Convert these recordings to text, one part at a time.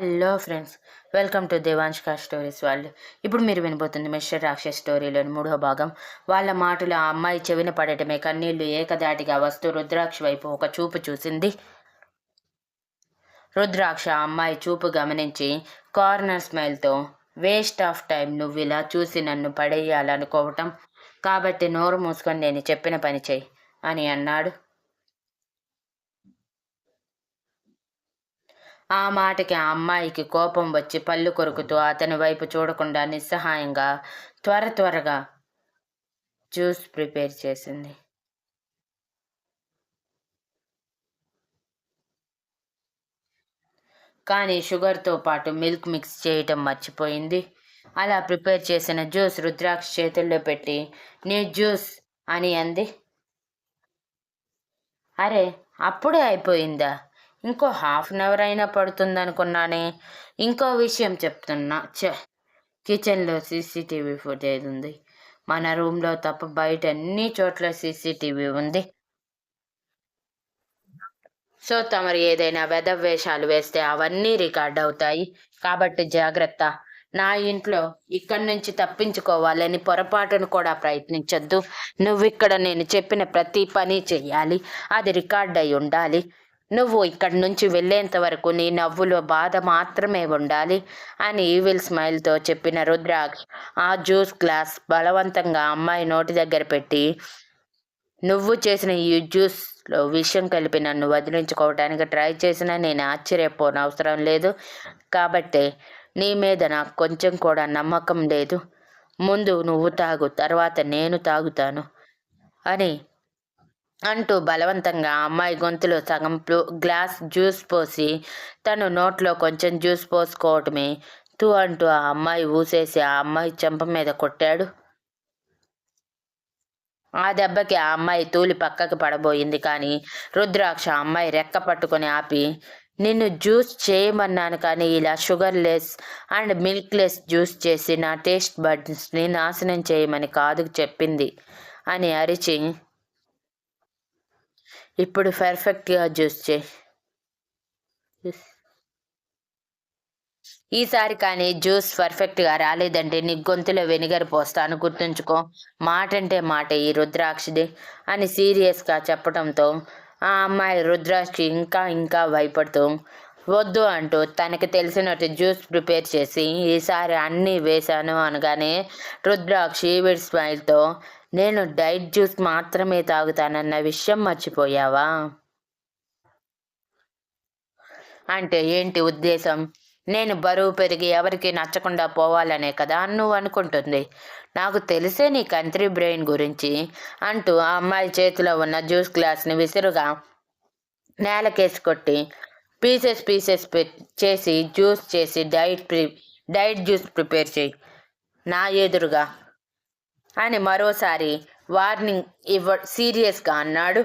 Hello friends, welcome to దేవాంష్కా stories world. ఇప్పుడు మీరు వినబోతుంది మిస్టర్ రాక్షస్ స్టోరీలోని 3వ భాగం. వాళ్ళ మాటలు ఆ అమ్మాయి చెవిన పడటమే కన్నీళ్లు ఏకదాటిగా వస్తూ రుద్రాక్ష వైపు ఒక చూపు చూసింది. రుద్రాక్ష ఆ అమ్మాయి చూపు గమనించి కార్నర్ స్మైల్తో, వేస్ట్ ఆఫ్ టైం నువ్వు ఇలా చూసి నన్ను పడేయాలనుకోవటం, కాబట్టి నోరు మూసుకొని నేను చెప్పిన పని చెయ్యి అని అన్నాడు. ఆ మాటకి ఆ అమ్మాయికి కోపం వచ్చి పళ్ళు కొరుకుతూ అతని వైపు చూడకుండా నిస్సహాయంగా త్వరగా జ్యూస్ ప్రిపేర్ చేసింది. కానీ షుగర్తో పాటు మిల్క్ మిక్స్ చేయటం మర్చిపోయింది. అలా ప్రిపేర్ చేసిన జ్యూస్ రుద్రాక్ష చేతుల్లో పెట్టి, నీ జ్యూస్ అని అంది. అరే, అప్పుడే అయిపోయిందా? ఇంకో హాఫ్ అన్ అవర్ అయినా పడుతుందనుకున్నానే. ఇంకో విషయం చెప్తున్నా, కిచెన్లో సీసీటీవీ ఫుటేజ్ ఉంది. మన రూమ్లో తప్ప బయట అన్ని చోట్ల సీసీటీవీ ఉంది. సో తమరు ఏదైనా వేషాలు వేస్తే అవన్నీ రికార్డ్ అవుతాయి. కాబట్టి జాగ్రత్త. నా ఇంట్లో ఇక్కడి నుంచి తప్పించుకోవాలని పొరపాటును కూడా ప్రయత్నించొద్దు. నువ్విక్కడ నేను చెప్పిన ప్రతి పని చెయ్యాలి. అది రికార్డ్ అయి ఉండాలి. నువ్వు ఇక్కడి నుంచి వెళ్ళేంత వరకు నీ నవ్వులో బాధ మాత్రమే ఉండాలి అని ఈవిల్ స్మైల్తో చెప్పిన రుద్రాక్ష్ ఆ జ్యూస్ గ్లాస్ బలవంతంగా అమ్మాయి నోటి దగ్గర పెట్టి, నువ్వు చేసిన ఈ జ్యూస్లో విషం కలిపి నన్ను వదిలించుకోవడానికి ట్రై చేసినా నేను ఆశ్చర్యపోనవసరం లేదు. కాబట్టి నీ మీద నాకు కొంచెం కూడా నమ్మకం లేదు. ముందు నువ్వు తాగు, తర్వాత నేను తాగుతాను అని అంటూ బలవంతంగా ఆ అమ్మాయి గొంతులో సగం గ్లాస్ జ్యూస్ పోసి తను నోట్లో కొంచెం జ్యూస్ పోసుకోవటమే తూ అంటూ ఆ అమ్మాయి ఊసేసి ఆ అమ్మాయి చెంప మీద కొట్టాడు. ఆ దెబ్బకి ఆ అమ్మాయి తూలి పక్కకి పడబోయింది. కానీ రుద్రాక్ష ఆ అమ్మాయి రెక్క పట్టుకొని ఆపి, నిన్ను జ్యూస్ చేయమన్నాను కానీ ఇలా sugar less and milk less juice చేసి నా టేస్ట్ బడ్స్ని నాశనం చేయమని కాదు చెప్పింది అని అరిచి, ఇప్పుడు పర్ఫెక్ట్గా జ్యూస్ చేయి. ఈసారి కానీ జ్యూస్ పర్ఫెక్ట్గా రాలేదంటే నీ గొంతులో వెనిగర్ పోస్తాను, గుర్తుంచుకో. మాటంటే మాట ఈ రుద్రాక్షిది అని సీరియస్గా చెప్పడంతో ఆ అమ్మాయి రుద్రాక్షి ఇంకా భయపడుతూ వద్దు అంటూ తనకి తెలిసినట్టు జ్యూస్ ప్రిపేర్ చేసి, ఈసారి అన్నీ వేశాను అనగానే రుద్రాక్షి ఈవిడ్ స్మైల్తో, నేను డైట్ జ్యూస్ మాత్రమే తాగుతానన్న విషయం మర్చిపోయావా? అంటే ఏంటి ఉద్దేశం? నేను బరువు పెరిగి ఎవరికి నచ్చకుండా పోవాలనే కదా నువ్వు అనుకుంటుంది. నాకు తెలిసే నీ కంట్రీ బ్రెయిన్ గురించి అంటూ ఆ అమ్మాయి చేతిలో ఉన్న జ్యూస్ గ్లాస్ని విసురుగా నేలకేసి కొట్టి, పీసెస్ చేసి జ్యూస్ చేసి డైట్ జ్యూస్ ప్రిపేర్ చేయి నా ఎదురుగా అని మరోసారి వార్నింగ్ సీరియస్గా అన్నాడు.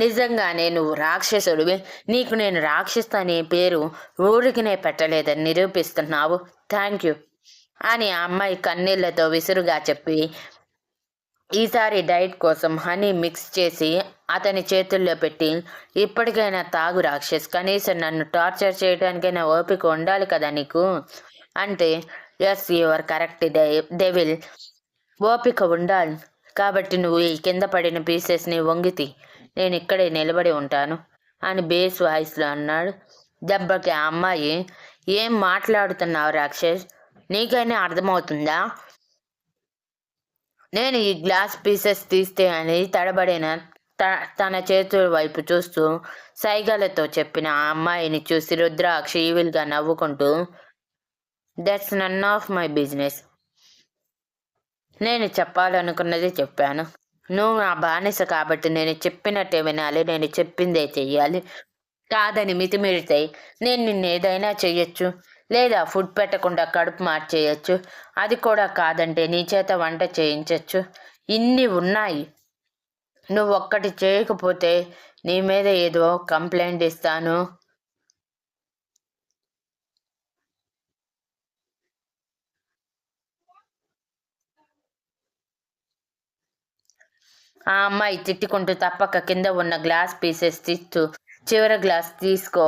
నిజంగానే నువ్వు రాక్షసుడివి. నీకు నేను రాక్షసు అనే పేరు ఊరికినే పెట్టలేదని నిరూపిస్తున్నావు. థ్యాంక్ యూ అని ఆ అమ్మాయి కన్నీళ్లతో విసురుగా చెప్పి, ఈసారి డైట్ కోసం హనీ మిక్స్ చేసి అతని చేతుల్లో పెట్టి, ఇప్పటికైనా తాగు రాక్షస్, కనీసం నన్ను టార్చర్ చేయడానికైనా ఓపిక ఉండాలి కదా నీకు అంటే, ఎస్ యువర్ కరెక్ట్ డెవిల్, ఓపిక ఉండాలి. కాబట్టి నువ్వు ఈ కింద పడిన పీసెస్ని వంగితి, నేను ఇక్కడే నిలబడి ఉంటాను అని బేస్ వాయిస్లో అన్నాడు. దెబ్బకి ఆ అమ్మాయి, ఏం మాట్లాడుతున్నావు రాక్షస్, నీకైనా అర్థమవుతుందా? నేను ఈ గ్లాస్ పీసెస్ తీస్తే అని తడబడిన తన చేతుల వైపు చూస్తూ సైగలతో చెప్పిన ఆ అమ్మాయిని చూసి రుద్రాక్ష ఈవిల్గా నవ్వుకుంటూ, that's none of my business. నేను చెప్పాలనుకున్నది చెప్పాను. నువ్వు నా బానిస కాబట్టి నేను చెప్పినట్టే వినాలి, నేను చెప్పిందే చెయ్యాలి. కాదని మితిమీరితే నేను నిన్ను ఏదైనా చెయ్యొచ్చు, లేదా ఫుడ్ పెట్టకుండా కడుపు మార్చేయచ్చు. అది కూడా కాదంటే నీ చేత వంట చేయించచ్చు. ఇన్ని ఉన్నాయి. నువ్వు ఒక్కటి చేయకపోతే నీ మీద ఏదో కంప్లైంట్ ఇస్తాను. ఆ అమ్మాయి తిట్టుకుంటూ తప్పక కింద ఉన్న గ్లాస్ పీసెస్ తీస్తూ, చివరి గ్లాస్ తీసుకో,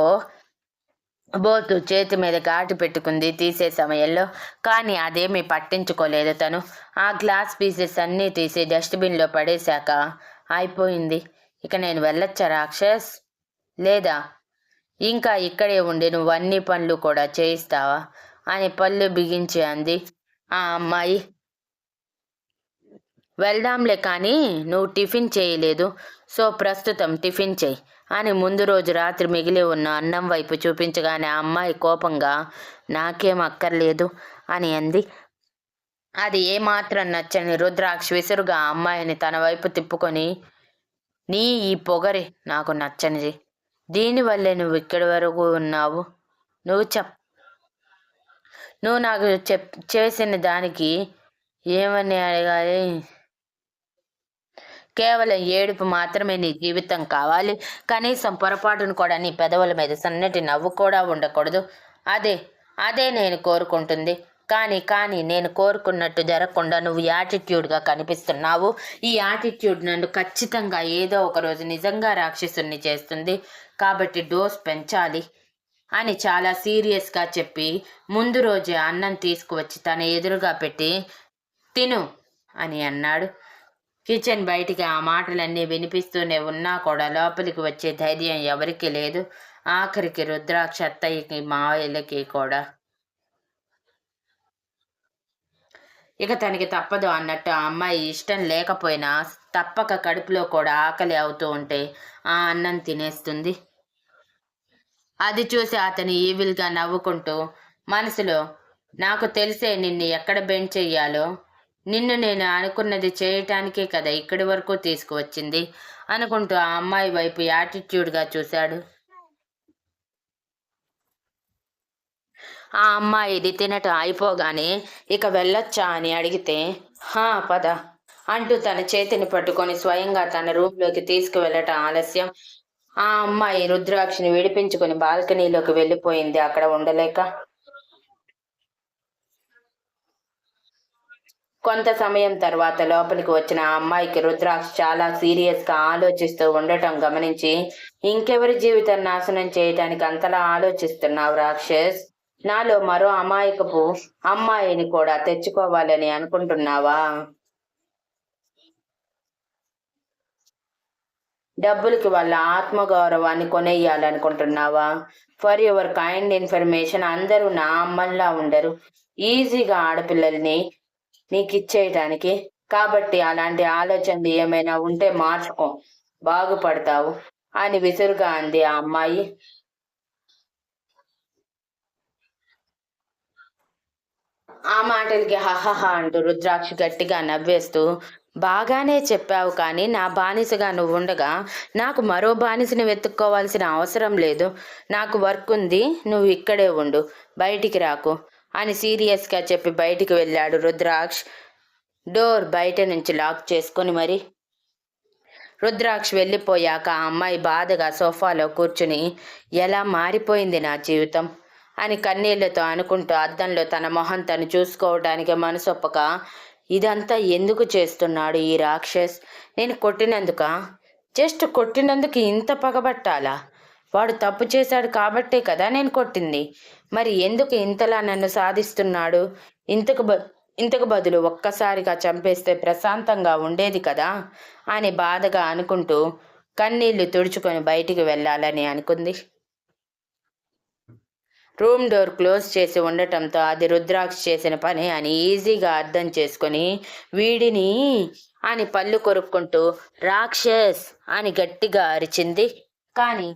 బోతు చేతి మీద ఘాటు పెట్టుకుంది తీసే సమయంలో. కానీ అదేమీ పట్టించుకోలేదు తను. ఆ గ్లాస్ పీసెస్ అన్నీ తీసి డస్ట్బిన్లో పడేశాక అయిపోయింది. ఇక నేను వెళ్ళొచ్చా రాక్షస్? లేదా ఇంకా ఇక్కడే ఉండి నువ్వు అన్ని పనులు కూడా చేయిస్తావా అని పళ్ళు బిగించి అంది ఆ అమ్మాయి. వెళ్దాంలే కానీ నువ్వు టిఫిన్ చేయలేదు, సో ప్రస్తుతం టిఫిన్ చెయ్యి అని ముందు రోజు రాత్రి మిగిలి ఉన్న అన్నం వైపు చూపించగానే ఆ అమ్మాయి కోపంగా నాకేం అక్కర్లేదు అని అంది. అది ఏమాత్రం నచ్చని రుద్రాక్ష విసురుగా ఆ అమ్మాయిని తన వైపు తిప్పుకొని నీ ఈ పొగరి నాకు నచ్చనిది, దీనివల్లే నువ్వు ఇక్కడి వరకు ఉన్నావు. నువ్వు నువ్వు నాకు చేసిన దానికి ఏమని అడగాలి? కేవలం ఏడుపు మాత్రమే నీ జీవితం కావాలి. కనీసం పొరపాటును కూడా నీ పెదవుల మీద సన్నటి నవ్వు కూడా ఉండకూడదు. అదే అదే నేను కోరుకుంటుంది. కానీ నేను కోరుకున్నట్టు జరగకుండా నువ్వు యాటిట్యూడ్గా కనిపిస్తున్నావు. ఈ యాటిట్యూడ్ నన్ను ఖచ్చితంగా ఏదో ఒక రోజు నిజంగా రాక్షసుని చేస్తుంది. కాబట్టి డోస్ పెంచాలి అని చాలా సీరియస్గా చెప్పి ముందు రోజే అన్నం తీసుకువచ్చి తన ఎదురుగా పెట్టి తిను అని అన్నాడు. కిచెన్ బయటికి ఆ మాటలన్నీ వినిపిస్తూనే ఉన్నా కూడా లోపలికి వచ్చే ధైర్యం ఎవరికీ లేదు. ఆఖరికి రుద్రాక్ష అత్తయ్యకి మావయ్యలకి కూడా. ఇక తనకి తప్పదు అన్నట్టు ఆ అమ్మాయి ఇష్టం లేకపోయినా తప్పక కడుపులో కూడా ఆకలి అవుతూ ఉంటే ఆ అన్నం తినేస్తుంది. అది చూసి అతను ఈవిల్గా నవ్వుకుంటూ మనసులో నాకు తెలిసే నిన్ను ఎక్కడ బెండ్ చెయ్యాలో, నిన్ను నేను అనుకున్నది చేయటానికే కదా ఇక్కడి వరకు తీసుకువచ్చింది అనుకుంటూ ఆ అమ్మాయి వైపు యాటిట్యూడ్గా చూశాడు. ఆ అమ్మాయి ఇది తినటం అయిపోగానే ఇక వెళ్ళొచ్చా అని అడిగితే హా పద అంటూ తన చేతిని పట్టుకొని స్వయంగా తన రూమ్లోకి తీసుకువెళ్ళటం ఆలస్యం. ఆ అమ్మాయి రుద్రాక్షిని విడిపించుకుని బాల్కనీలోకి వెళ్ళిపోయింది అక్కడ ఉండలేక. కొంత సమయం తర్వాత లోపలికి వచ్చిన ఆ అమ్మాయికి రుద్రాక్ష చాలా సీరియస్గా ఆలోచిస్తూ ఉండటం గమనించి ఇంకెవరి జీవితం నాశనం చేయటానికి అంతలా ఆలోచిస్తున్నావు రాక్షస్? నాలో మరో అమాయకపు అమ్మాయిని కూడా తెచ్చుకోవాలని అనుకుంటున్నావా? డబ్బులకి వాళ్ళ ఆత్మగౌరవాన్ని కొనేయాలనుకుంటున్నావా? ఫర్ యువర్ కైండ్ ఇన్ఫర్మేషన్, అందరూ నా అమ్మల్లా ఉండరు ఈజీగా ఆడపిల్లల్ని నీకు ఇచ్చేయటానికి. కాబట్టి అలాంటి ఆలోచనలు ఏమైనా ఉంటే మార్చుకో, బాగుపడతావు అని విసురుగా అంది ఆ అమ్మాయి. ఆ మాటలకి హహహ అంటూ రుద్రాక్ష గట్టిగా నవ్వేస్తూ బాగానే చెప్పావు, కానీ నా బానిసగా నువ్వు ఉండగా నాకు మరో బానిసని వెతుక్కోవాల్సిన అవసరం లేదు. నాకు వర్క్ ఉంది, నువ్వు ఇక్కడే ఉండు, బయటికి రాకు అని సీరియస్గా చెప్పి బయటికి వెళ్ళాడు రుద్రాక్ష్. డోర్ బయట నుంచి లాక్ చేసుకొని మరి. రుద్రాక్ష్ వెళ్ళిపోయాక ఆ అమ్మాయి బాధగా సోఫాలో కూర్చుని ఎలా మారిపోయింది నా జీవితం అని కన్నీళ్లతో అనుకుంటూ అద్దంలో తన మొహం తను చూసుకోవడానికి మనసొప్పక ఇదంతా ఎందుకు చేస్తున్నాడు ఈ రాక్షస్? నేను కొట్టినందుక? జస్ట్ కొట్టినందుకు ఇంత పగబట్టాలా? వాడు తప్పు చేశాడు కాబట్టే కదా నేను కొట్టింది. మరి ఎందుకు ఇంతలా నన్ను సాధిస్తున్నాడు? ఇంతకు ఇంతకు బదులు ఒక్కసారిగా చంపేస్తే ప్రశాంతంగా ఉండేది కదా అని బాధగా అనుకుంటూ కన్నీళ్లు తుడుచుకొని బయటికి వెళ్ళాలని అనుకుంది. రూమ్ డోర్ క్లోజ్ చేసి ఉండటంతో అది రుద్రాక్ష చేసిన పని అని ఈజీగా అర్థం చేసుకొని వీడిని అని పళ్ళు కొరుక్కుంటూ రాక్షస్ అని గట్టిగా అరిచింది. కానీ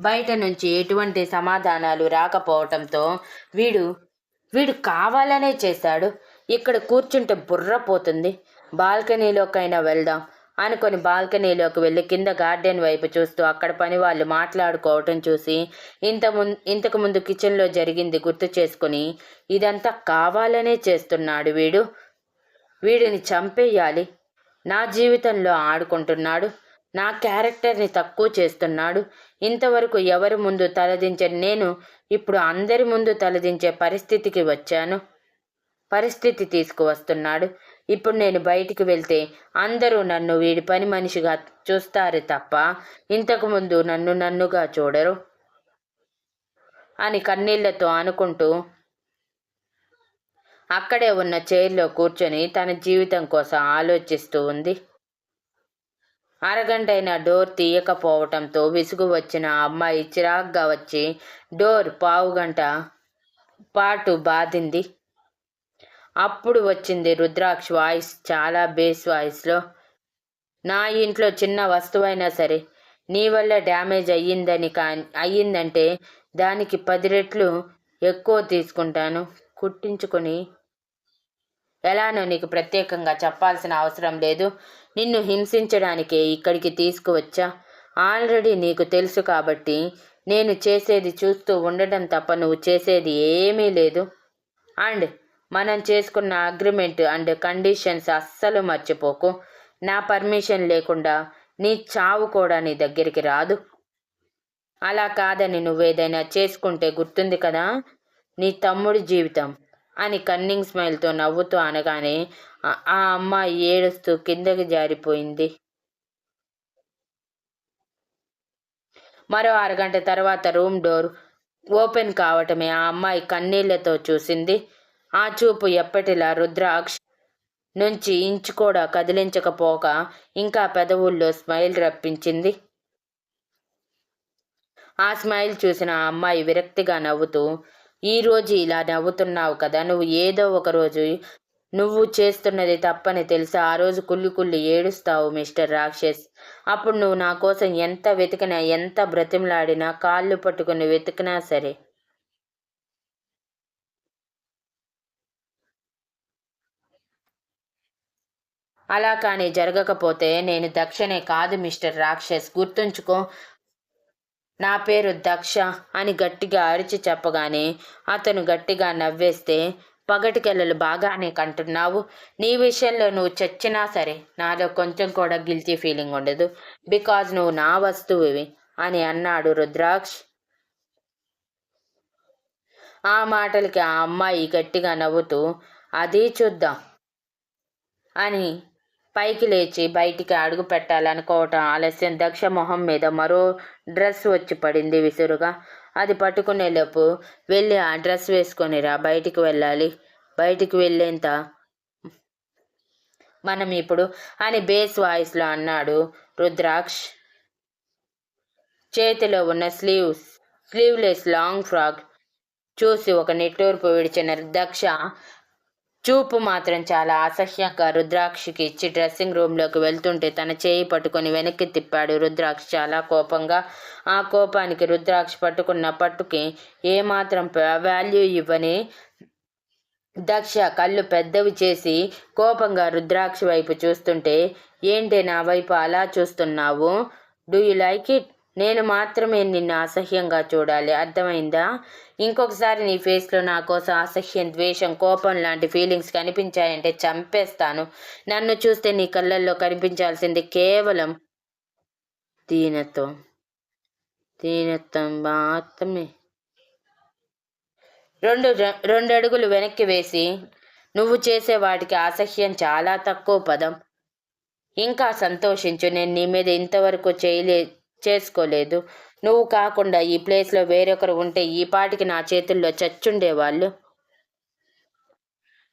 బయట నుంచి ఎటువంటి సమాధానాలు రాకపోవటంతో వీడు వీడు కావాలనే చేశాడు, ఇక్కడ కూర్చుంటే బుర్ర పోతుంది, బాల్కనీలోకైనా వెళ్దాం అనుకొని బాల్కనీలోకి వెళ్ళి కింద గార్డెన్ వైపు చూస్తూ అక్కడ పని వాళ్ళు మాట్లాడుకోవటం చూసి ఇంతకు ముందు కిచెన్లో జరిగింది గుర్తు చేసుకుని ఇదంతా కావాలనే చేస్తున్నాడు వీడిని చంపేయాలి, నా జీవితంలో ఆడుకుంటున్నాడు, నా క్యారెక్టర్ని తక్కువ చేస్తున్నాడు, ఇంతవరకు ఎవరి ముందు తలదించని నేను ఇప్పుడు అందరి ముందు తలదించే పరిస్థితి తీసుకువస్తున్నాడు. ఇప్పుడు నేను బయటికి వెళ్తే అందరూ నన్ను వీడి పని మనిషిగా చూస్తారు తప్ప ఇంతకుముందు నన్నుగా చూడరు. అని కన్నీళ్లతో అనుకుంటూ అక్కడే ఉన్న చైర్లో కూర్చొని తన జీవితం కోసం ఆలోచిస్తూ ఉంది. అరగంటైనా డోర్ తీయకపోవటంతో విసుగు వచ్చిన ఆ అమ్మాయి చిరాగ్గా వచ్చి డోర్ పావుగంట పాటు బాధింది. అప్పుడు వచ్చింది రుద్రాక్ష వాయిస్, చాలా బేస్ వాయిస్లో. నా ఇంట్లో చిన్న వస్తువైనా సరే నీ వల్ల డ్యామేజ్ అయ్యిందంటే దానికి 10 రెట్లు ఎక్కువ తీసుకుంటాను. కుట్టించుకొని ఎలానో నీకు ప్రత్యేకంగా చెప్పాల్సిన అవసరం లేదు. నిన్ను హింసించడానికే ఇక్కడికి తీసుకువచ్చా. ఆల్రెడీ నీకు తెలుసు కాబట్టి నేను చేసేది చూస్తూ ఉండడం తప్ప నువ్వు చేసేది ఏమీ లేదు. అండ్ మనం చేసుకున్న అగ్రిమెంట్ అండ్ కండిషన్స్ అస్సలు మర్చిపోకు. నా పర్మిషన్ లేకుండా నీ చావు కూడా నీ దగ్గరికి రాదు. అలా కాదని నువ్వేదైనా చేసుకుంటే గుర్తుంది కదా నీ తమ్ముడి జీవితం అని కన్నింగ్ స్మైల్తో నవ్వుతూ అనగానే ఆ అమ్మాయి ఏడుస్తూ కిందకి జారిపోయింది. మరో అరగంట తర్వాత రూమ్ డోర్ ఓపెన్ కావటమే ఆ అమ్మాయి కన్నీళ్లతో చూసింది. ఆ చూపు ఎప్పటిలా రుద్రాక్ష్ నుంచి ఇంచు కూడా కదిలించకపోక ఇంకా పెదవుల్లో స్మైల్ రప్పించింది. ఆ స్మైల్ చూసిన ఆ అమ్మాయి విరక్తిగా నవ్వుతూ, ఈరోజు ఇలా నవ్వుతున్నావు కదా, నువ్వు ఏదో ఒక రోజు నువ్వు చేస్తున్నది తప్పని తెలిసి ఆ రోజు కుళ్ళి కుళ్ళి ఏడుస్తావు మిస్టర్ రాక్షస్. అప్పుడు నువ్వు నా కోసం ఎంత వెతికినా, ఎంత బ్రతిమలాడినా, కాళ్ళు పట్టుకుని వెతికినా సరే అలా కానీ జరగకపోతే నేను దక్షనే కాదు మిస్టర్ రాక్షస్, గుర్తుంచుకో. నా పేరు దక్ష అని గట్టిగా అరిచి చెప్పగానే అతను గట్టిగా నవ్వేస్తే, పగటికెళ్ళలు బాగానే కంటున్నావు. నీ విషయంలో నువ్వు చచ్చినా సరే నాలో కొంచెం కూడా గిల్టీ ఫీలింగ్ ఉండదు. బికాజ్ నువ్వు నా వస్తువువి అని అన్నాడు రుద్రాక్ష్. ఆ మాటలకి ఆ అమ్మాయి గట్టిగా నవ్వుతూ, అది చూద్దాం అని పైకి లేచి బయటికి అడుగు పెట్టాలనుకోవటం ఆలస్యం. దక్ష మొహం మీద మరో డ్రెస్ వచ్చి పడింది విసురుగా. అది పట్టుకునేలోపు వెళ్ళి ఆ డ్రెస్ వేసుకొనిరా, బయటికి వెళ్ళాలి. బయటికి వెళ్ళేంత మనం ఇప్పుడు అని బేస్ వాయిస్లో అన్నాడు రుద్రాక్ష్. చేతిలో ఉన్న స్లీవ్లెస్ లాంగ్ ఫ్రాక్ చూసి ఒక నిట్టూర్పు విడిచిన దక్ష చూపు మాత్రం చాలా అసహ్యంగా రుద్రాక్షకి ఇచ్చి డ్రెస్సింగ్ రూమ్లోకి వెళ్తుంటే తన చేయి పట్టుకొని వెనక్కి తిప్పాడు రుద్రాక్ష చాలా కోపంగా. ఆ కోపానికి రుద్రాక్ష పట్టుకున్న పట్టుకి ఏమాత్రం వాల్యూ ఇవ్వని దక్ష కళ్ళు పెద్దవి చేసి కోపంగా రుద్రాక్ష వైపు చూస్తుంటే, ఏంటి నా వైపు అలా చూస్తున్నావు? Do you like it? నేను మాత్రమే నిన్ను అసహ్యంగా చూడాలి, అర్థమైందా? ఇంకొకసారి నీ ఫేస్లో నా కోసం అసహ్యం, ద్వేషం, కోపం లాంటి ఫీలింగ్స్ కనిపించాయంటే చంపేస్తాను. నన్ను చూస్తే నీ కళ్ళల్లో కనిపించాల్సింది కేవలం దీనత్వం మాత్రమే. రెండు అడుగులు వెనక్కి వేసి, నువ్వు చేసే వాటికి అసహ్యం చాలా తక్కువ పదం. ఇంకా సంతోషించు, నేను నీ మీద ఇంతవరకు చేసుకోలేదు. నువ్వు కాకుండా ఈ ప్లేస్లో వేరొకరు ఉంటే ఈ పాటికి నా చేతుల్లో చచ్చుండేవాళ్ళు.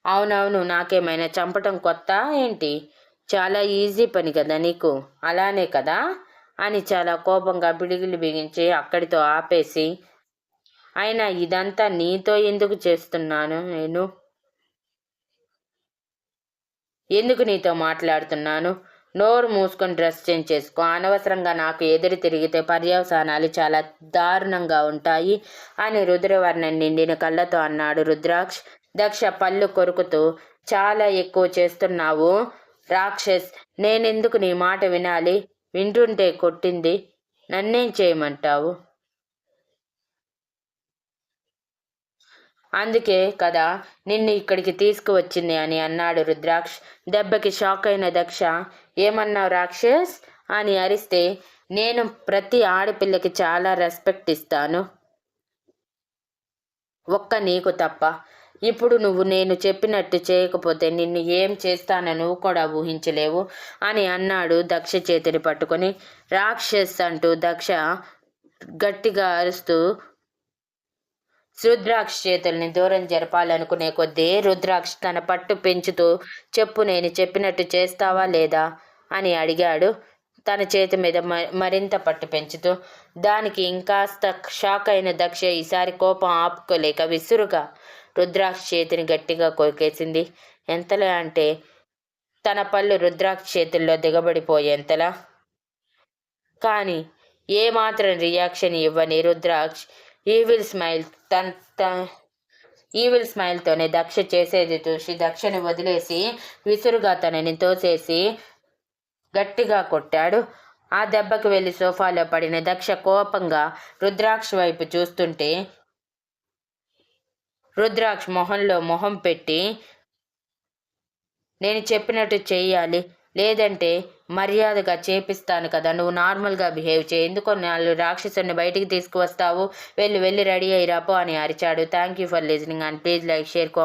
అవునవును, నాకేమైనా చంపటం కొత్త ఏంటి? చాలా ఈజీ పని కదా నీకు, అలానే కదా అని చాలా కోపంగా పిడిగిలి బిగించి అక్కడితో ఆపేసి, అయినా ఇదంతా నీతో ఎందుకు చేస్తున్నాను నేను? ఎందుకు నీతో మాట్లాడుతున్నాను? నోరు మూసుకొని డ్రెస్ చేంజ్ చేసుకో. అనవసరంగా నాకు ఎదురు తిరిగితే పర్యవసానాలు చాలా దారుణంగా ఉంటాయి అని రుద్రవర్ణం నిండిన కళ్ళతో అన్నాడు రుద్రాక్ష్. దక్ష పళ్ళు కొరుకుతూ, చాలా ఎక్కువ చేస్తున్నావు రాక్షస్. నేనెందుకు నీ మాట వినాలి? వింటుంటే కొట్టింది. నన్నేం చేయమంటావు? అందుకే కదా నిన్ను ఇక్కడికి తీసుకువచ్చింది అని అన్నాడు రుద్రాక్ష్. దెబ్బకి షాక్ అయిన దక్ష, ఏమన్నావు రాక్షస్ అని అరిస్తే, నేను ప్రతి ఆడపిల్లకి చాలా రెస్పెక్ట్ ఇస్తాను, ఒక్క నీకు తప్ప. ఇప్పుడు నువ్వు నేను చెప్పినట్టు చేయకపోతే నిన్ను ఏం చేస్తానో నువ్వు కూడా ఊహించలేవు అని అన్నాడు దక్ష చేతిని పట్టుకొని. రాక్షస్ అంటూ దక్ష గట్టిగా అరుస్తూ రుద్రాక్ష చేతుల్ని దూరం జరపాలనుకునే కొద్దీ రుద్రాక్ష తన పట్టు పెంచుతూ చెప్పు, నేను చెప్పినట్టు చేస్తావా లేదా అని అడిగాడు, తన చేతి మీద మరింత పట్టు పెంచుతూ. దానికి ఇంకాస్త షాక్ అయిన దక్ష ఈసారి కోపం ఆపుకోలేక విసురుగా రుద్రాక్ష చేతిని గట్టిగా కొరికేసింది. ఎంతలా అంటే తన పళ్ళు రుద్రాక్ష చేతుల్లో దిగబడిపోయేంతలా. కానీ ఏమాత్రం రియాక్షన్ ఇవ్వని Rudraksh evil smile evil స్మైల్తోనే Daksha చేసేది చూసి దక్షని వదిలేసి విసురుగా తనని తోసేసి గట్టిగా కొట్టాడు. ఆ దెబ్బకి వెళ్ళి సోఫాలో పడిన దక్ష కోపంగా రుద్రాక్ష వైపు చూస్తుంటే రుద్రాక్ష మొహంలో మొహం పెట్టి, నేను చెప్పినట్టు చెయ్యాలి, లేదంటే మర్యాదగా చేపిస్తాను కదా, నువ్వు నార్మల్గా బిహేవ్ చేయి, ఎందుకో నాలుగు రాక్షసుని బయటికి తీసుకువస్తావు, వెళ్ళి రెడీ అయ్యి రాపో అని అరిచాడు. Thank you for listening and please like, share, comment.